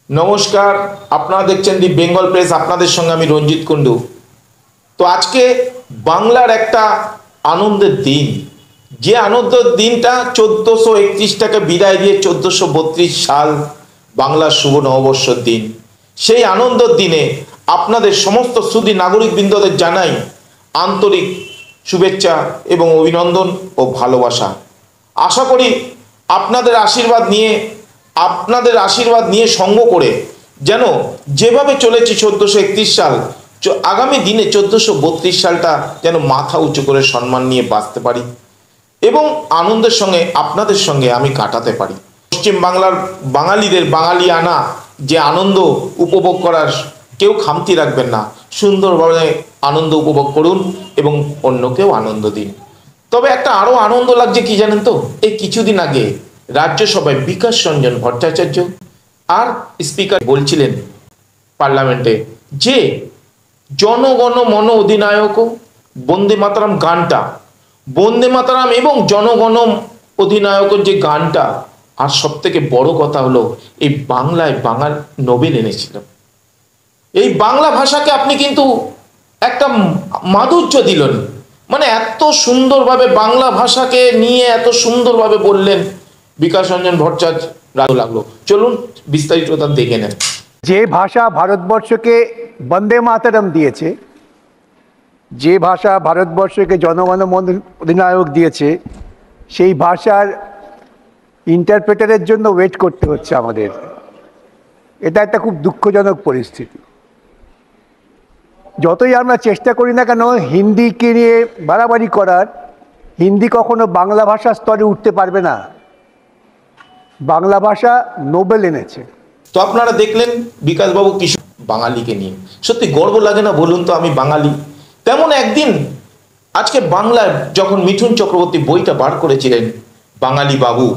নমস্কার, আপনারা দেখছেন দি বেঙ্গল প্রেস। আপনাদের সঙ্গে আমি রঞ্জিত কুণ্ডু। তো আজকে বাংলার একটা আনন্দের দিন, যে আনন্দের দিনটা 1431টাকে বিদায় দিয়ে 1432 সাল বাংলার শুভ নববর্ষের দিন। সেই আনন্দের দিনে আপনাদের সমস্ত সুধী নাগরিকবৃন্দদের জানাই আন্তরিক শুভেচ্ছা এবং অভিনন্দন ও ভালোবাসা। আশা করি আপনাদের আশীর্বাদ নিয়ে সঙ্গ করে যেন যেভাবে চলেছে 1431 সাল, আগামী দিনে 1432 সালটা যেন মাথা উঁচু করে সম্মান নিয়ে বাঁচতে পারি এবং আনন্দের সঙ্গে আপনাদের সঙ্গে আমি কাটাতে পারি। পশ্চিম বাংলার বাঙালিদের বাঙালিয়ানা যে আনন্দ উপভোগ করার কেউ খামতি রাখবেন না, সুন্দরভাবে আনন্দ উপভোগ করুন এবং অন্যকেও আনন্দ দিন। তবে একটা আরো আনন্দ লাগছে কি জানেন তো, এই কিছুদিন আগে রাজ্যসভায় বিকাশ রঞ্জন ভট্টাচার্য আর স্পিকার বলছিলেন পার্লামেন্টে যে জনগণ মন অধিনায়ক বন্দে মাতরম গানটা, বন্দে মাতরম এবং জনগণ অধিনায়কের যে গানটা, আর সব থেকে বড় কথা হলো এই বাংলায় বাঙাল নোবেল এনেছিল। এই বাংলা ভাষাকে আপনি কিন্তু একটা মাধুর্য দিলেন, মানে এত সুন্দরভাবে বাংলা ভাষাকে নিয়ে এত সুন্দরভাবে বললেন বিকাশ রঞ্জন ভট্টাচার্য, লাগলো। চলুন বিস্তারিত দেখে নেন। যে ভাষা ভারতবর্ষকে বন্দে মাতরম দিয়েছে, যে ভাষা ভারতবর্ষকে জনগণ মন অধিনায়ক দিয়েছে, সেই ভাষার ইন্টারপ্রেটারের জন্য ওয়েট করতে হচ্ছে আমাদের। এটা একটা খুব দুঃখজনক পরিস্থিতি। যতই আমরা চেষ্টা করি না কেন হিন্দিকে নিয়ে বাড়াবাড়ি করার, হিন্দি কখনো বাংলা ভাষার স্তরে উঠতে পারবে না। বাংলা ভাষা নোবেল এনেছে। তো আপনারা দেখলেন বিকাশবাবু কিছু বাঙালিকে নিয়ে, সত্যি গর্ব লাগে না বলুন তো আমি বাঙালি। তেমন একদিন আজকে বাংলায় যখন মিঠুন চক্রবর্তী বইটা বার করেছিলেন বাঙালি বাবু,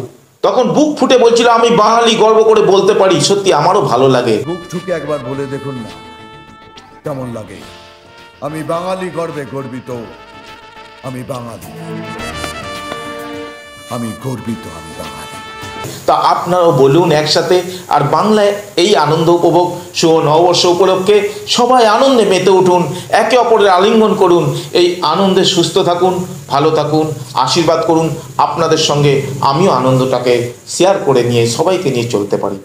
তখন বুক ফুটে বলছিল আমি বাঙালি, গর্ব করে বলতে পারি। সত্যি আমারও ভালো লাগে। বুক ঠুকে একবার বলে দেখুন না কেমন লাগে। আমি বাঙালি, গর্বে গর্বিত, আমি বাঙালি, আমি গর্বিত, আমি বাঙালি। তা আপনারাও বলুন একসাথে। আর বাংলায় এই আনন্দ উপভোগ শুভ নববর্ষ উপলক্ষে সবাই আনন্দে মেতে উঠুন, একে অপরের আলিঙ্গন করুন, এই আনন্দে সুস্থ থাকুন, ভালো থাকুন, আশীর্বাদ করুন। আপনাদের সঙ্গে আমিও আনন্দটাকে শেয়ার করে নিয়ে সবাইকে নিয়ে চলতে পারি।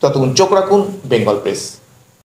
ততক্ষণ চোখ রাখুন বেঙ্গল প্রেস।